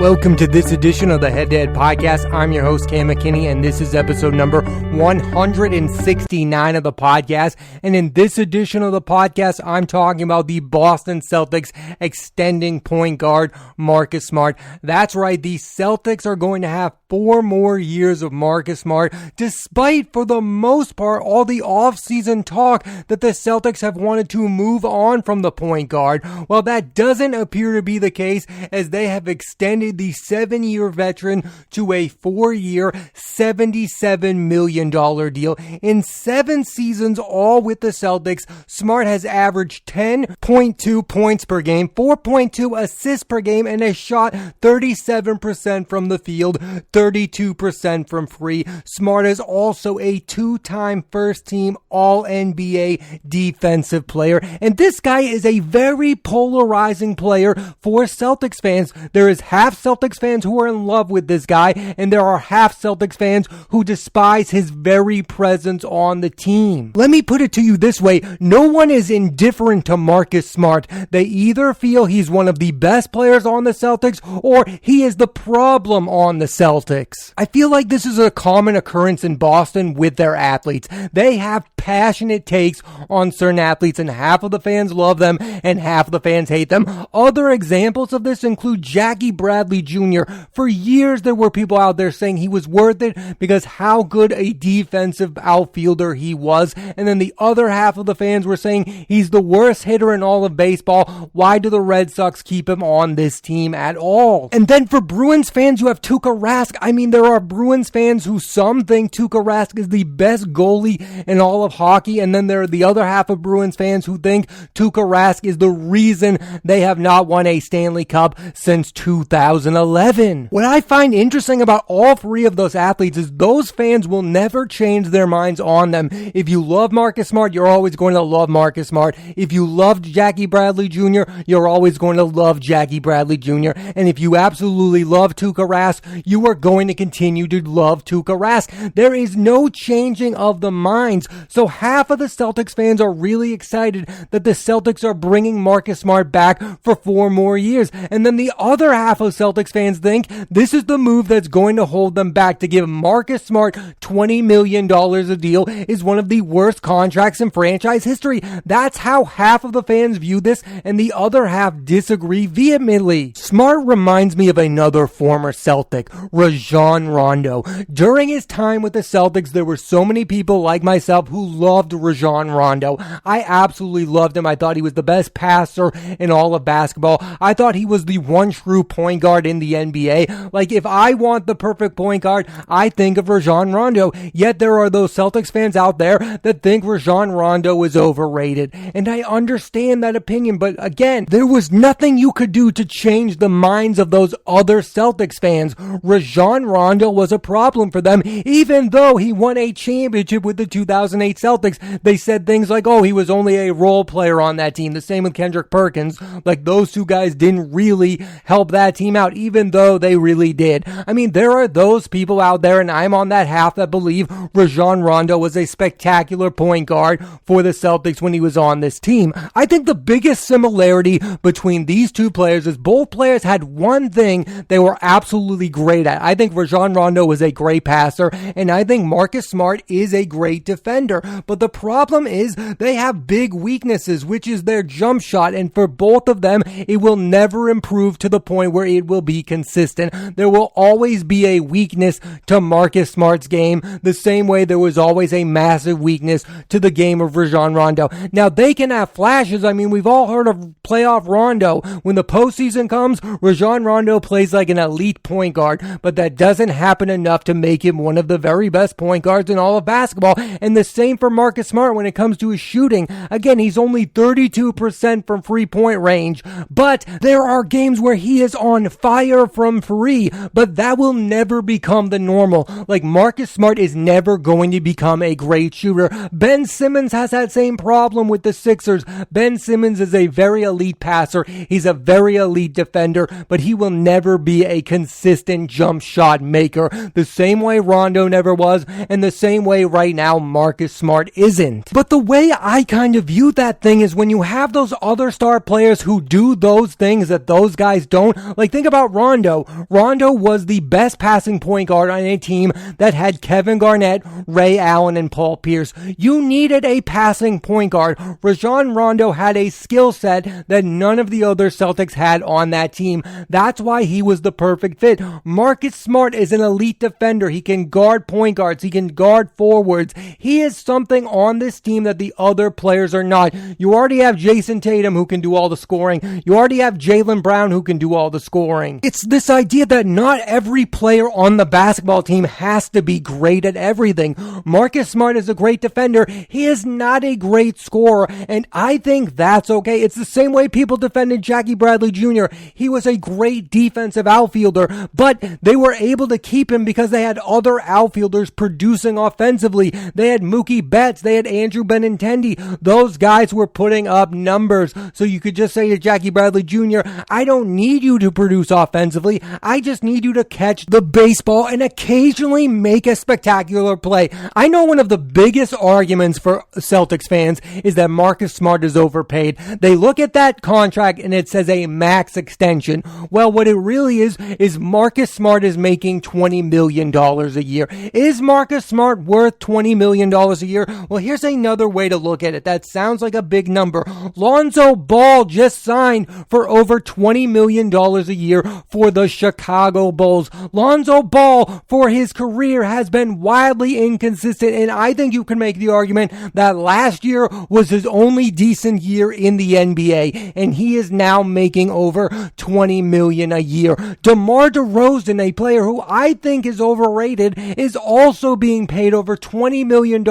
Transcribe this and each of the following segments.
Welcome to this edition of the Head to Head Podcast. I'm your host, Cam McKinney, and this is episode number 169 of the podcast. And in this edition of the podcast, I'm talking about the Boston Celtics extending point guard Marcus Smart. That's right, the Celtics are going to have 4 more years of Marcus Smart, despite, for the most part, all the offseason talk that the Celtics have wanted to move on from the point guard. Well, that doesn't appear to be the case, as they have extended the 7-year veteran to a 4-year, $77 million deal. In 7 seasons, all with the Celtics, Smart has averaged 10.2 points per game, 4.2 assists per game, and has shot 37% from the field, 32% from free. Smart is also a 2-time first-team All-NBA defensive player, and this guy is a very polarizing player for Celtics fans. There is half Celtics fans who are in love with this guy, and there are half Celtics fans who despise his very presence on the team. Let me put it to you this way. No one is indifferent to Marcus Smart. They either feel he's one of the best players on the Celtics, or he is the problem on the Celtics. I feel like this is a common occurrence in Boston with their athletes. They have passionate takes on certain athletes, and half of the fans love them and half of the fans hate them. Other examples of this include Jackie Bradley Jr. For years, there were people out there saying he was worth it because how good a defensive outfielder he was, and then the other half of the fans were saying he's the worst hitter in all of baseball. Why do the Red Sox keep him on this team at all? And then for Bruins fans, you have Tuukka Rask. I mean, there are Bruins fans who some think Tuukka Rask is the best goalie in all of hockey, and then there are the other half of Bruins fans who think Tuukka Rask is the reason they have not won a Stanley Cup since 2011. What I find interesting about all 3 of those athletes is those fans will never change their minds on them. If you love Marcus Smart, you're always going to love Marcus Smart. If you loved Jackie Bradley Jr., you're always going to love Jackie Bradley Jr. And if you absolutely love Tuukka Rask, you are going to continue to love Tuukka Rask. There is no changing of the minds. So half of the Celtics fans are really excited that the Celtics are bringing Marcus Smart back for 4 more years. And then the other half of Celtics fans think this is the move that's going to hold them back. To give Marcus Smart $20 million a deal is one of the worst contracts in franchise history. That's how half of the fans view this, and the other half disagree vehemently. Smart reminds me of another former Celtic, Rajon Rondo. During his time with the Celtics, there were so many people like myself who loved Rajon Rondo. I absolutely loved him. I thought he was the best passer in all of basketball. I thought he was the one true point guard in the NBA. Like, if I want the perfect point guard, I think of Rajon Rondo. Yet there are those Celtics fans out there that think Rajon Rondo is overrated. And I understand that opinion, but again, there was nothing you could do to change the minds of those other Celtics fans. Rajon Rondo was a problem for them, even though he won a championship with the 2008 Celtics. They said things like, oh, he was only a role player on that team. The same with Kendrick Perkins. Like, those 2 guys didn't really help that team out, even though they really did. I mean, there are those people out there, and I'm on that half that believe Rajon Rondo was a spectacular point guard for the Celtics when he was on this team. I think the biggest similarity between these 2 players is both players had one thing they were absolutely great at. I think Rajon Rondo was a great passer, and I think Marcus Smart is a great defender. But the problem is they have big weaknesses, which is their jump shot, and for both of them, it will never improve to the point where it will be consistent. There will always be a weakness to Marcus Smart's game, the same way there was always a massive weakness to the game of Rajon Rondo. Now, they can have flashes. I mean, we've all heard of playoff Rondo. When the postseason comes, Rajon Rondo plays like an elite point guard, but that doesn't happen enough to make him one of the very best point guards in all of basketball. And the same for Marcus Smart when it comes to his shooting. Again, he's only 32% from free-point range, but there are games where he is on fire from free, but that will never become the normal. Like, Marcus Smart is never going to become a great shooter. Ben Simmons has that same problem with the Sixers. Ben Simmons is a very elite passer. He's a very elite defender, but he will never be a consistent jump shot maker. The same way Rondo never was, and the same way right now Marcus Smart isn't. But the way I kind of view that thing is when you have those other star players who do those things that those guys don't. Like, think about Rondo. Rondo was the best passing point guard on a team that had Kevin Garnett, Ray Allen, and Paul Pierce. You needed a passing point guard. Rajon Rondo had a skill set that none of the other Celtics had on that team. That's why he was the perfect fit. Marcus Smart is an elite defender. He can guard point guards. He can guard forwards. He is something on this team that the other players are not. You already have Jason Tatum who can do all the scoring. You already have Jaylen Brown who can do all the scoring. It's this idea that not every player on the basketball team has to be great at everything. Marcus Smart is a great defender. He is not a great scorer, and I think that's okay. It's the same way people defended Jackie Bradley Jr. He was a great defensive outfielder, but they were able to keep him because they had other outfielders producing offensively. They had Mookie Betts. They had Andrew Benintendi. Those guys were putting up numbers. So you could just say to Jackie Bradley Jr., I don't need you to produce offensively. I just need you to catch the baseball and occasionally make a spectacular play. I know one of the biggest arguments for Celtics fans is that Marcus Smart is overpaid. They look at that contract and it says a max extension. Well, what it really is Marcus Smart is making $20 million a year. Is Marcus Smart worth $20 million a year? Well, here's another way to look at it. That sounds like a big number. Lonzo Ball just signed for over $20 million a year for the Chicago Bulls. Lonzo Ball, for his career, has been wildly inconsistent, and I think you can make the argument that last year was his only decent year in the NBA, and he is now making over $20 million a year. DeMar DeRozan, a player who I think is overrated, is also being paid over $20 million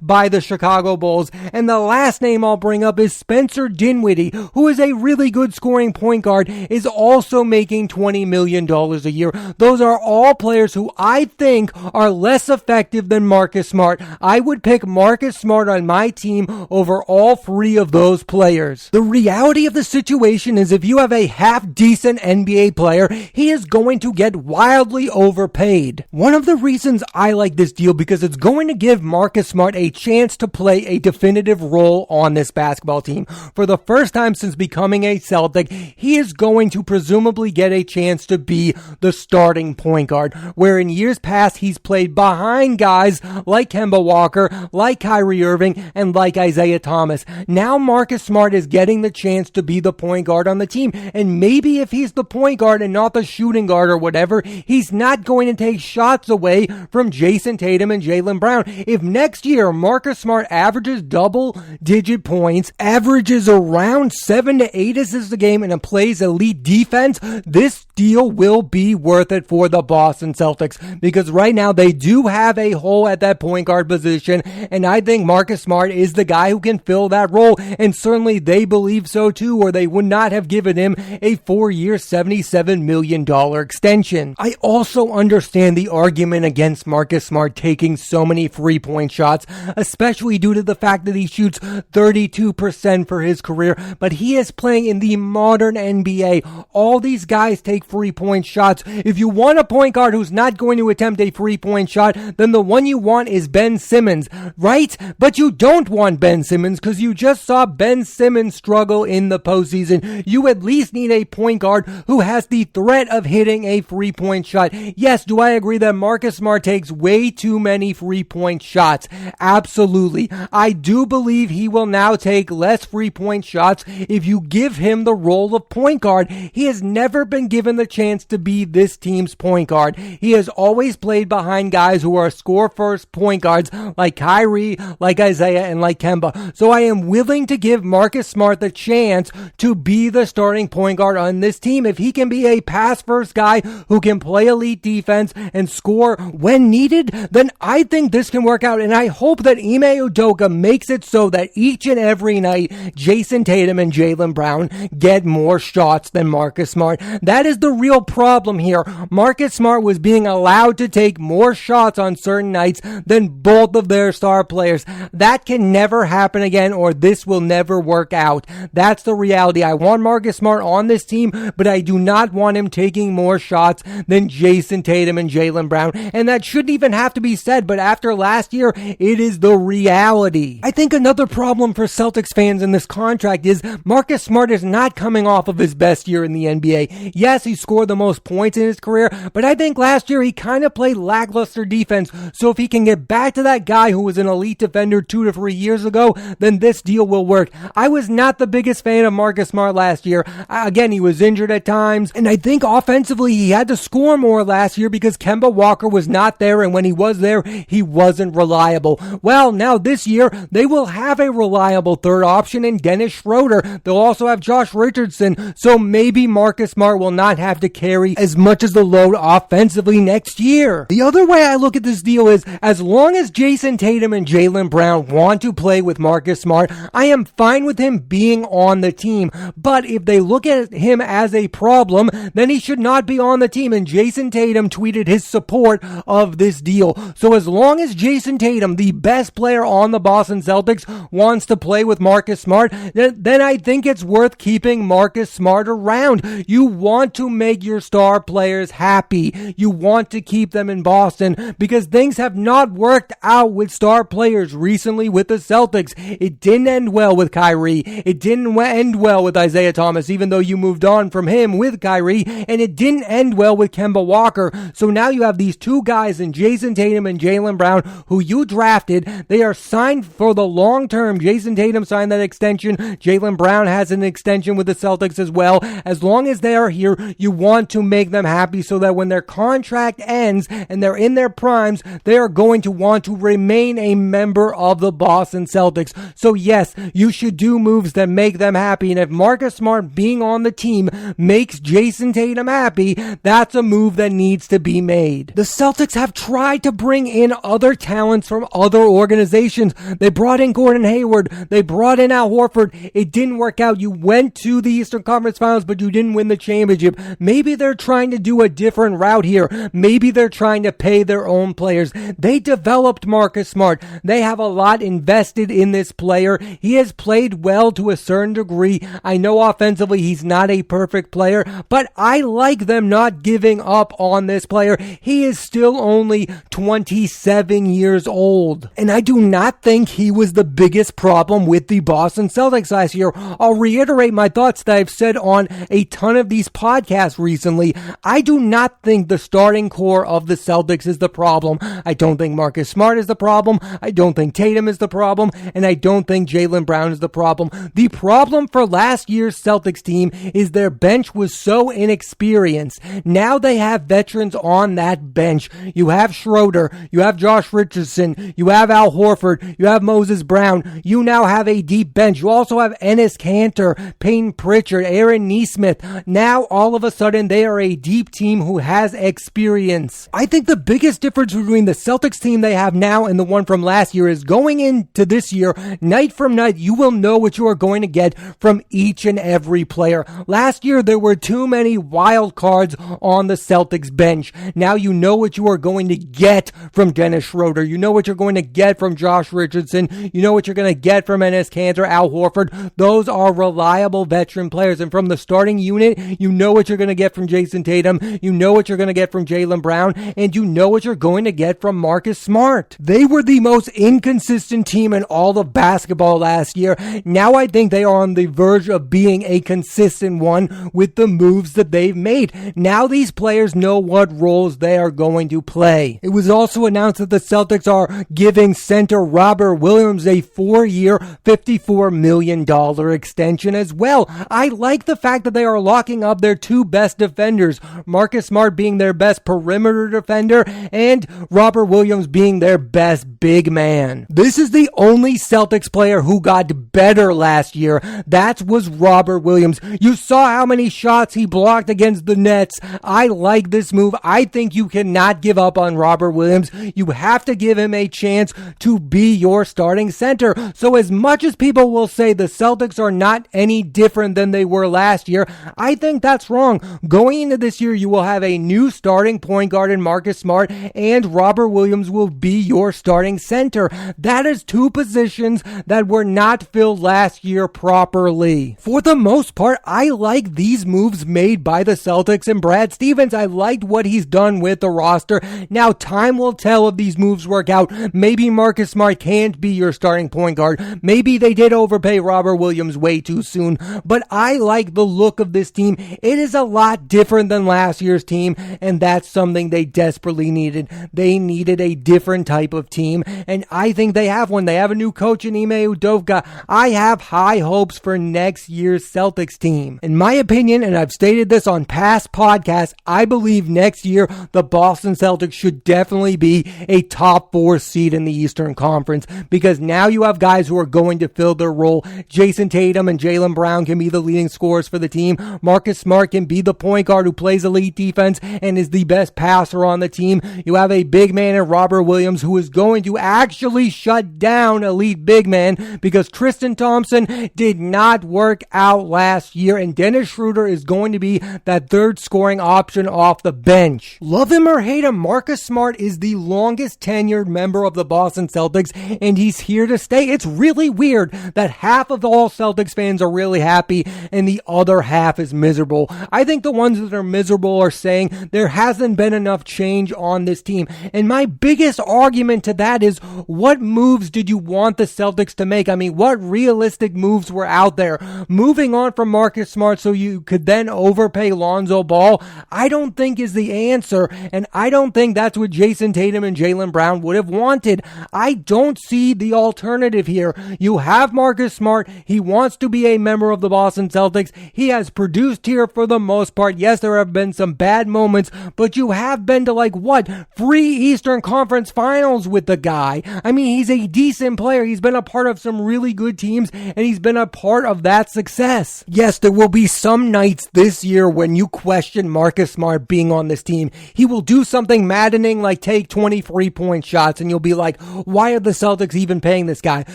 by the Chicago Bulls. And the last name I'll bring up is Spencer Dinwiddie, who is a really good scoring point guard, is also making $20 million a year. Those are all players who I think are less effective than Marcus Smart. I would pick Marcus Smart on my team over all three of those players. The reality of the situation is if you have a half-decent NBA player, he is going to get wildly overpaid. One of the reasons I like this deal because it's going to give Marcus Smart a chance to play a definitive role on this basketball team. For the first time since becoming a Celtic, he is going to presumably get a chance to be the starting point guard, where in years past he's played behind guys like Kemba Walker, like Kyrie Irving, and like Isaiah Thomas. Now Marcus Smart is getting the chance to be the point guard on the team, and maybe if he's the point guard and not the shooting guard or whatever, he's not going to take shots away from Jason Tatum and Jaylen Brown. If next year Marcus Smart averages double-digit points, averages around 7 to 8 assists a game, and plays elite defense, this deal will be worth it for the Boston Celtics, because right now they do have a hole at that point guard position, and I think Marcus Smart is the guy who can fill that role, and certainly they believe so too, or they would not have given him a 4-year, $77 million extension. I also understand the argument against Marcus Smart taking so many free-point shots, especially due to the fact that he shoots 32% for his career, but he is playing in the modern NBA. All these guys take free-point shots. If you want a point guard who's not going to attempt a free-point shot, then the one you want is Ben Simmons, right? But you don't want Ben Simmons because you just saw Ben Simmons struggle in the postseason. You at least need a point guard who has the threat of hitting a free-point shot. Yes, do I agree that Marcus Smart takes way too many free-point shots? Absolutely. I do believe he will now take less free-point shots if you give him the role of point guard. He has never been given the chance to be this team's point guard. He has always played behind guys who are score-first point guards like Kyrie, like Isaiah, and like Kemba. So I am willing to give Marcus Smart the chance to be the starting point guard on this team. If he can be a pass-first guy who can play elite defense and score when needed, then I think this can work out, and I hope that Ime Udoka makes it so that each and every night Jason Tatum and Jaylen Brown get more shots than Marcus Smart. That is the real problem here. Marcus Smart was being allowed to take more shots on certain nights than both of their star players. That can never happen again, or this will never work out. That's the reality. I want Marcus Smart on this team, but I do not want him taking more shots than Jason Tatum and Jaylen Brown. And that shouldn't even have to be said, but after last year, it is the reality. I think another problem for Celtics fans in this contract is Marcus Smart is not coming off of his best year in the NBA. NBA. Yes, he scored the most points in his career, but I think last year he kind of played lackluster defense. So if he can get back to that guy who was an elite defender 2 to 3 years ago, then this deal will work. I was not the biggest fan of Marcus Smart last year. Again, he was injured at times, and I think offensively he had to score more last year because Kemba Walker was not there, and when he was there, he wasn't reliable. Well, now this year, they will have a reliable third option in Dennis Schroeder. They'll also have Josh Richardson, so maybe Marcus Smart will not have to carry as much as the load offensively next year. The other way I look at this deal is, as long as Jason Tatum and Jaylen Brown want to play with Marcus Smart, I am fine with him being on the team. But if they look at him as a problem, then he should not be on the team. And Jason Tatum tweeted his support of this deal. So as long as Jason Tatum, the best player on the Boston Celtics, wants to play with Marcus Smart, then I think it's worth keeping Marcus Smart around. You want to make your star players happy. You want to keep them in Boston because things have not worked out with star players recently with the Celtics. It didn't end well with Kyrie. It didn't end well with Isaiah Thomas, even though you moved on from him with Kyrie, and it didn't end well with Kemba Walker. So now you have these two guys in Jason Tatum and Jaylen Brown who you drafted. They are signed for the long term. Jason Tatum signed that extension. Jaylen Brown has an extension with the Celtics as well. As long as they are here, you want to make them happy so that when their contract ends and they're in their primes, they are going to want to remain a member of the Boston Celtics. So yes, you should do moves that make them happy. And if Marcus Smart being on the team makes Jason Tatum happy, that's a move that needs to be made. The Celtics have tried to bring in other talents from other organizations. They brought in Gordon Hayward. They brought in Al Horford. It didn't work out. You went to the Eastern Conference Finals, but you didn't win the championship. Maybe they're trying to do a different route here. Maybe they're trying to pay their own players. They developed Marcus Smart. They have a lot invested in this player. He has played well to a certain degree. I know offensively he's not a perfect player, but I like them not giving up on this player. He is still only 27 years old, and I do not think he was the biggest problem with the Boston Celtics last year. I'll reiterate my thoughts that I've said on a ton of these podcasts recently. I do not think the starting core of the Celtics is the problem. I don't think Marcus Smart is the problem. I don't think Tatum is the problem, and I don't think Jaylen Brown is the problem. The problem for last year's Celtics team is their bench was so inexperienced. Now they have veterans on that bench. You have Schroeder, you have Josh Richardson, you have Al Horford, you have Moses Brown. You now have a deep bench. You also have Enes Kanter, Peyton Pritchard, Aaron Nesmith. Now all of a sudden they are a deep team who has experience. I think the biggest difference between the Celtics team they have now and the one from last year is going into this year, night from night, you will know what you are going to get from each and every player. Last year, there were too many wild cards on the Celtics bench. Now you know what you are going to get from Dennis Schroeder. You know what you're going to get from Josh Richardson. You know what you're going to get from Enes Kanter, Al Horford. Those are reliable veteran players. And from the starting unit, you know what you're going to get from Jason Tatum. You know what you're going to get from Jaylen Brown. And you know what you're going to get from Marcus Smart. They were the most inconsistent team in all of basketball last year. Now I think they are on the verge of being a consistent one with the moves that they've made. Now these players know what roles they are going to play. It was also announced that the Celtics are giving center Robert Williams a 4-year, $54 million extension as well. I like the fact that they are locking up their two best defenders, Marcus Smart being their best perimeter defender and Robert Williams being their best big man. This is the only Celtics player who got better last year. That was Robert Williams. You saw how many shots he blocked against the Nets. I like this move. I think you cannot give up on Robert Williams. You have to give him a chance to be your starting center. So as much as people will say the Celtics are not any different than they were last year, I think that's wrong. Going into this year, you will have a new starting point guard in Marcus Smart, and Robert Williams will be your starting center. That is two positions that were not filled last year properly. For the most part, I like these moves made by the Celtics and Brad Stevens. I liked what he's done with the roster. Now, time will tell if these moves work out. Maybe Marcus Smart can't be your starting point guard. Maybe they did overpay Robert Williams way too soon. But I like the look of this team, team. It is a lot different than last year's team, and that's something they desperately needed. They needed a different type of team, and I think they have one. They have a new coach in Ime Udoka. I have high hopes for next year's Celtics team. In my opinion, and I've stated this on past podcasts, I believe next year the Boston Celtics should definitely be a top 4 seed in the Eastern Conference, because now you have guys who are going to fill their role. Jason Tatum and Jaylen Brown can be the leading scorers for the team. Marcus Smart can be the point guard who plays elite defense and is the best passer on the team. You have a big man in Robert Williams who is going to actually shut down elite big men, because Tristan Thompson did not work out last year, and Dennis Schroeder is going to be that third scoring option off the bench. Love him or hate him, Marcus Smart is the longest tenured member of the Boston Celtics, and he's here to stay. It's really weird that half of all Celtics fans are really happy and the other half is miserable. I think the ones that are miserable are saying there hasn't been enough change on this team. And my biggest argument to that is, what moves did you want the Celtics to make? I mean, what realistic moves were out there? Moving on from Marcus Smart so you could then overpay Lonzo Ball, I don't think is the answer, and I don't think that's what Jason Tatum and Jaylen Brown would have wanted. I don't see the alternative here. You have Marcus Smart. He wants to be a member of the Boston Celtics. He has produced here for the most part. Yes, there have been some bad moments, but you have been to 3 Eastern Conference Finals with the guy. I mean, he's a decent player. He's been a part of some really good teams, and he's been a part of that success. Yes, there will be some nights this year when you question Marcus Smart being on this team. He will do something maddening like take 23-point shots, and you'll be like, why are the Celtics even paying this guy?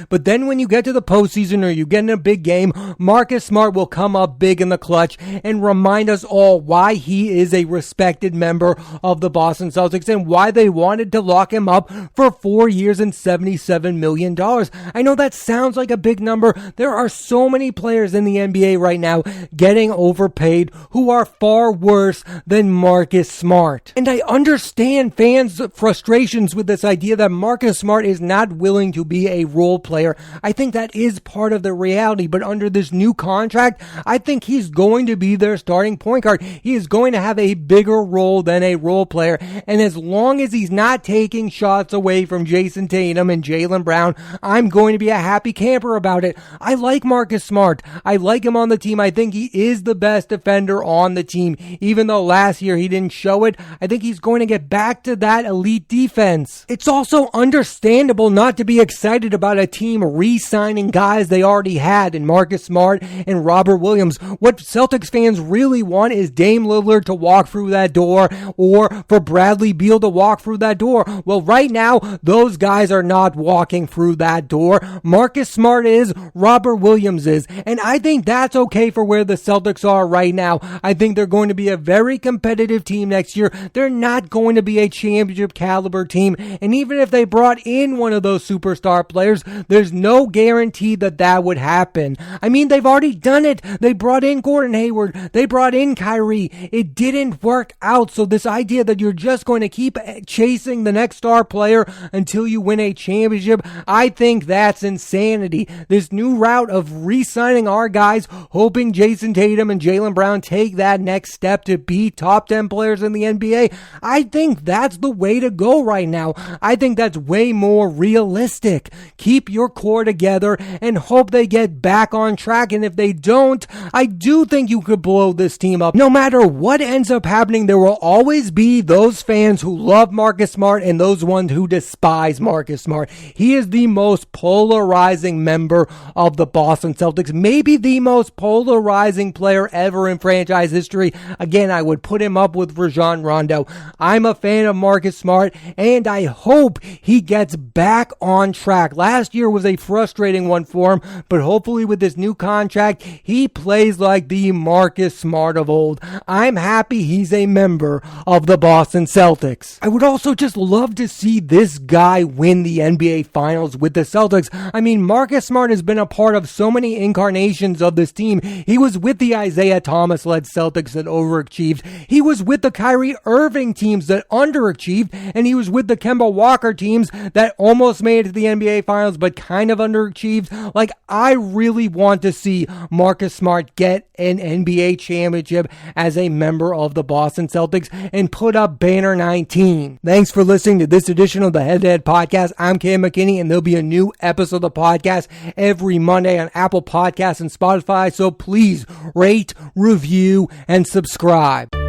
But then when you get to the postseason or you get in a big game, Marcus Smart will come up big in the clutch and remind us all why he is a respected member of the Boston Celtics and why they wanted to lock him up for 4 years and $77 million. I know that sounds like a big number. There are so many players in the NBA right now getting overpaid who are far worse than Marcus Smart. And I understand fans' frustrations with this idea that Marcus Smart is not willing to be a role player. I think that is part of the reality, but under this new contract, I think he's going to be their starting point guard. He is going to have a bigger role than a role player, and as long as he's not taking shots away from Jason Tatum and Jaylen Brown, I'm going to be a happy camper about it. I like Marcus Smart. I like him on the team. I think he is the best defender on the team. Even though last year he didn't show it, I think he's going to get back to that elite defense. It's also understandable not to be excited about a team re-signing guys they already had in Marcus Smart and Robert Williams. What Celtics fans really want is Dame Lillard to walk through that door, or for Bradley Beal to walk through that door. Well, right now, those guys are not walking through that door. Marcus Smart is, Robert Williams is, and I think that's okay for where the Celtics are right now. I think they're going to be a very competitive team next year. They're not going to be a championship caliber team, and even if they brought in one of those superstar players, there's no guarantee that that would happen. I mean, they've already done it. They brought in Gordon Hayward. They brought in Kyrie. It didn't work out. So this idea that you're just going to keep chasing the next star player until you win a championship, I think that's insanity. This new route of re-signing our guys, hoping Jason Tatum and Jaylen Brown take that next step to be top 10 players in the NBA, I think that's the way to go right now. I think that's way more realistic. Keep your core together and hope they get back on track, and if they don't, I do think you could blow this team up. No matter what ends up happening, there will always be those fans who love Marcus Smart and those ones who despise Marcus Smart. He is the most polarizing member of the Boston Celtics, maybe the most polarizing player ever in franchise history. Again, I would put him up with Rajon Rondo. I'm a fan of Marcus Smart, and I hope he gets back on track. Last year was a frustrating one for him, but hopefully with this new contract, he plays like the Marcus Smart of old. I'm happy he's a member of the Boston Celtics. I would also just love to see this guy win the NBA Finals with the Celtics. I mean, Marcus Smart has been a part of so many incarnations of this team. He was with the Isaiah Thomas-led Celtics that overachieved. He was with the Kyrie Irving teams that underachieved, and he was with the Kemba Walker teams that almost made it to the NBA Finals but kind of underachieved. Like, I really want to see Marcus Smart get an NBA championship as a member of the Boston Celtics and put up banner 19. Thanks for listening to this edition of the Head to Head Podcast. I'm Cam McKinney, and there'll be a new episode of the podcast every Monday on Apple Podcasts and Spotify, so please rate, review, and subscribe.